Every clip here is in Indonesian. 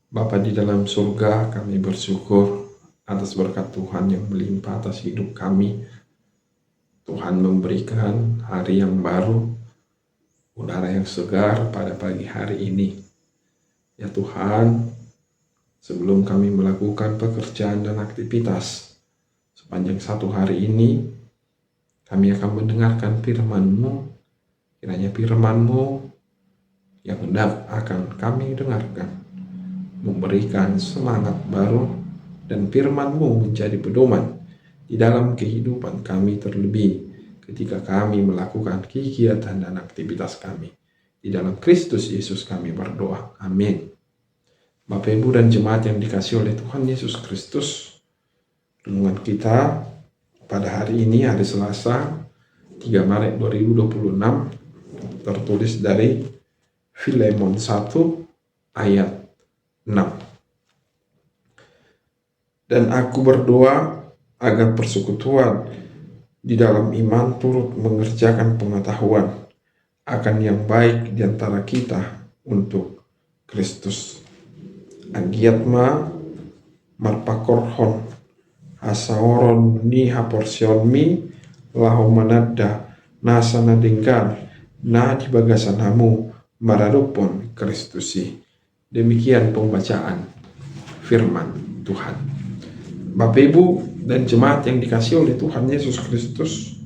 Bapa di dalam surga, kami bersyukur atas berkat Tuhan yang melimpah atas hidup kami. Tuhan memberikan hari yang baru, udara yang segar pada pagi hari ini. Ya Tuhan, sebelum kami melakukan pekerjaan dan aktivitas sepanjang satu hari ini, kami akan mendengarkan firman-Mu. Kiranya firman-Mu yang hendak akan kami dengarkan memberikan semangat baru, dan firman-Mu menjadi pedoman di dalam kehidupan kami, terlebih ketika kami melakukan kegiatan dan aktivitas kami. Di dalam Kristus Yesus kami berdoa. Amin. Bapak, Ibu, dan jemaat yang dikasihi oleh Tuhan Yesus Kristus, renungan kita pada hari ini, hari Selasa 3 Maret 2026, tertulis dari Filemon 1 ayat 6. Dan aku berdoa agar persekutuan di dalam iman turut mengerjakan pengetahuan akan yang baik di antara kita untuk Kristus. Agiatma marpakorhon asaoron niha porsionmi lahomanada nasana dengkan na di bagasanamu maradopon Kristusi. Demikian pembacaan firman Tuhan. Bapak, Ibu, dan jemaat yang dikasihi oleh Tuhan Yesus Kristus,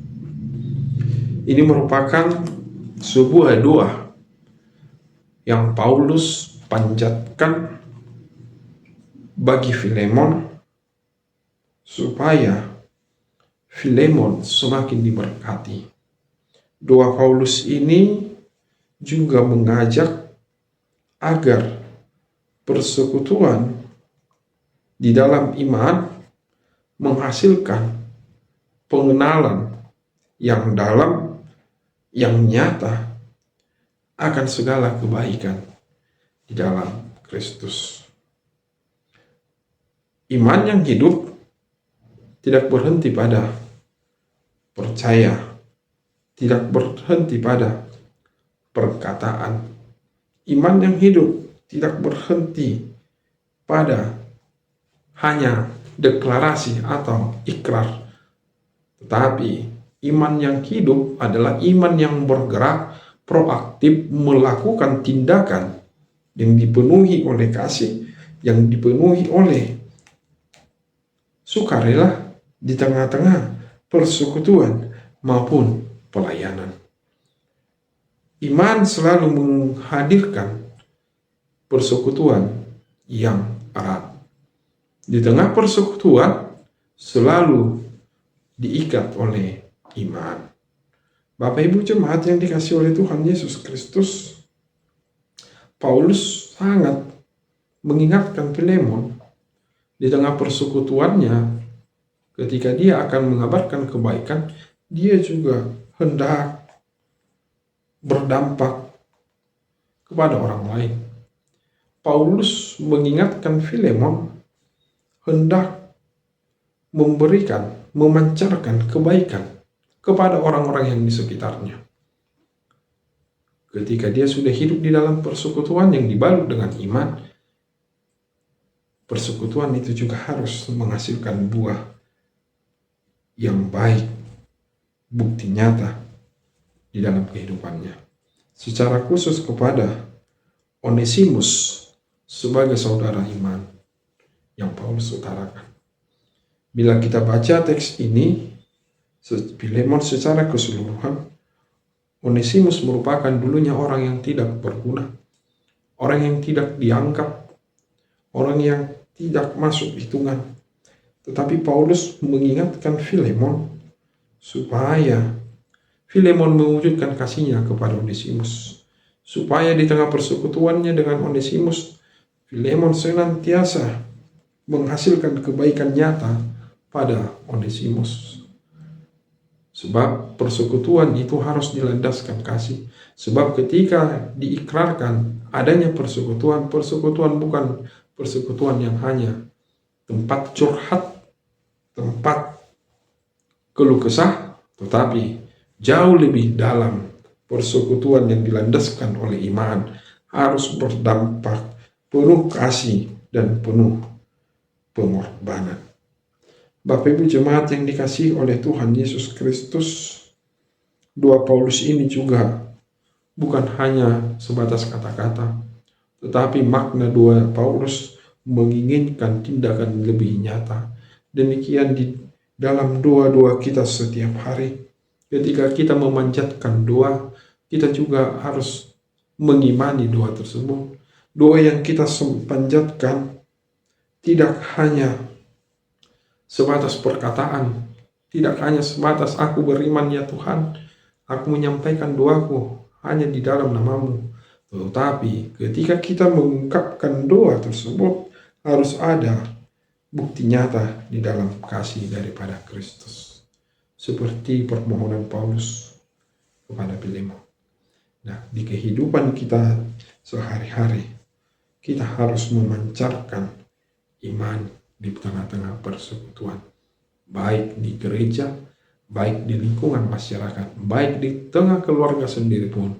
ini merupakan sebuah doa yang Paulus panjatkan bagi Filemon supaya Filemon semakin diberkati. Doa Paulus ini juga mengajak agar persekutuan di dalam iman menghasilkan pengenalan yang dalam, yang nyata akan segala kebaikan di dalam Kristus. Iman yang hidup tidak berhenti pada percaya, tidak berhenti pada perkataan. Iman yang hidup tidak berhenti pada hanya deklarasi atau ikrar, tetapi iman yang hidup adalah iman yang bergerak, proaktif, melakukan tindakan yang dipenuhi oleh kasih, yang dipenuhi oleh sukarela di tengah-tengah persekutuan maupun pelayanan. Iman selalu menghadirkan persekutuan yang erat. Di tengah persekutuan selalu diikat oleh iman. Bapak, Ibu, jemaat yang dikasihi oleh Tuhan Yesus Kristus, Paulus sangat mengingatkan Filemon di tengah persekutuannya. Ketika dia akan mengabarkan kebaikan, dia juga hendak berdampak kepada orang lain. Paulus mengingatkan Filemon hendak memberikan, memancarkan kebaikan kepada orang-orang yang di sekitarnya. Ketika dia sudah hidup di dalam persekutuan yang dibalut dengan iman, persekutuan itu juga harus menghasilkan buah yang baik, bukti nyata di dalam kehidupannya. Secara khusus kepada Onesimus sebagai saudara iman yang Paulus utarakan. Bila kita baca teks ini, Filemon secara keseluruhan, Onesimus merupakan dulunya orang yang tidak berguna, orang yang tidak dianggap, orang yang tidak masuk hitungan. Tetapi Paulus mengingatkan Filemon supaya Filemon mewujudkan kasihnya kepada Onesimus, supaya di tengah persekutuannya dengan Onesimus, Filemon senantiasa menghasilkan kebaikan nyata pada Onesimus. Sebab persekutuan itu harus dilandaskan kasih. Sebab ketika diikrarkan adanya persekutuan, persekutuan bukan persekutuan yang hanya tempat curhat, tempat keluh kesah, tetapi jauh lebih dalam. Persekutuan yang dilandaskan oleh iman harus berdampak penuh kasih dan penuh pengorbanan. Bapak Ibu jemaat yang dikasihi oleh Tuhan Yesus Kristus, 2 Paulus ini juga bukan hanya sebatas kata-kata, tetapi makna 2 Paulus menginginkan tindakan lebih nyata. Demikian di dalam doa-doa kita setiap hari. Ketika kita memanjatkan doa, kita juga harus mengimani doa tersebut. Doa yang kita panjatkan tidak hanya sebatas perkataan, tidak hanya sebatas aku beriman ya Tuhan, aku menyampaikan doaku hanya di dalam namamu. Tetapi ketika kita mengungkapkan doa tersebut, harus ada bukti nyata di dalam kasih daripada Kristus. Seperti permohonan Paulus kepada Filemon. Nah, di kehidupan kita sehari-hari, kita harus memancarkan iman di tengah-tengah persekutuan. Baik di gereja, baik di lingkungan masyarakat, baik di tengah keluarga sendiri pun.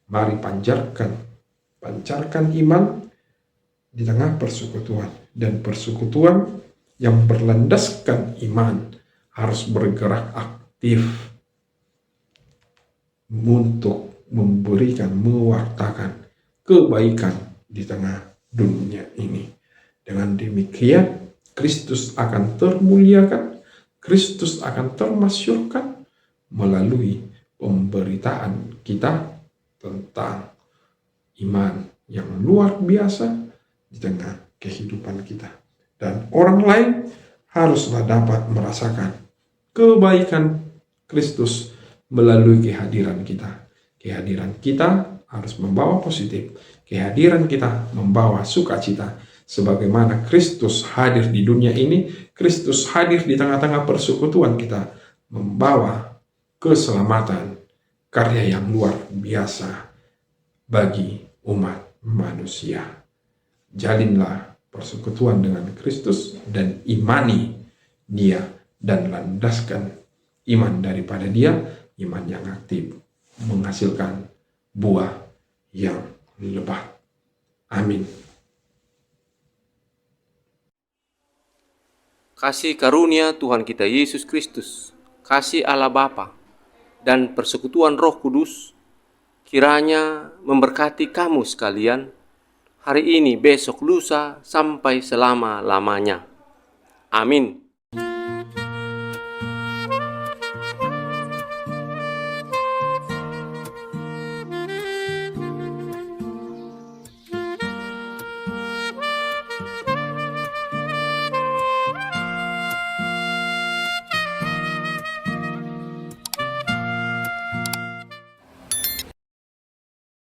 Mari pancarkan iman di tengah persekutuan. Dan persekutuan yang berlandaskan iman harus bergerak aktif untuk mewartakan kebaikan di tengah dunia ini. Dengan demikian, Kristus akan termuliakan, Kristus akan termasyurkan melalui pemberitaan kita tentang iman yang luar biasa di tengah kehidupan kita. Dan orang lain haruslah dapat merasakan kebaikan Kristus melalui kehadiran kita. Kehadiran kita harus membawa positif. Kehadiran kita membawa sukacita. Sebagaimana Kristus hadir di dunia ini, Kristus hadir di tengah-tengah persekutuan kita, membawa keselamatan, karya yang luar biasa bagi umat manusia. Jalinlah persekutuan dengan Kristus dan imani Dia, dan landaskan iman daripada Dia, iman yang aktif, menghasilkan buah yang lebat. Amin. Kasih karunia Tuhan kita Yesus Kristus, kasih Allah Bapa, dan persekutuan Roh Kudus kiranya memberkati kamu sekalian hari ini, besok, lusa, sampai selama-lamanya. Amin.